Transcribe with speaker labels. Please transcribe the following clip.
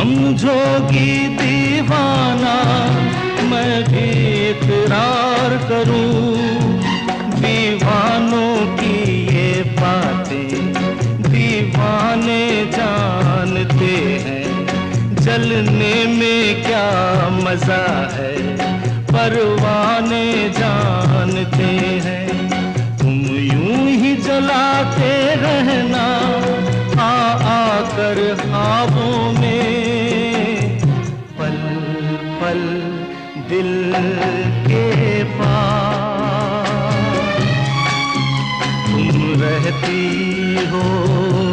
Speaker 1: समझोगी दीवाना मैं भी इकरार करूं। दीवानों की ये बातें दीवाने जानते हैं। जलने में क्या मजा है परवाने जानते हैं। तुम यूं ही जलाते रहना आ आकर ख्वाबों में। पल पल दिल के पास तुम रहती हो।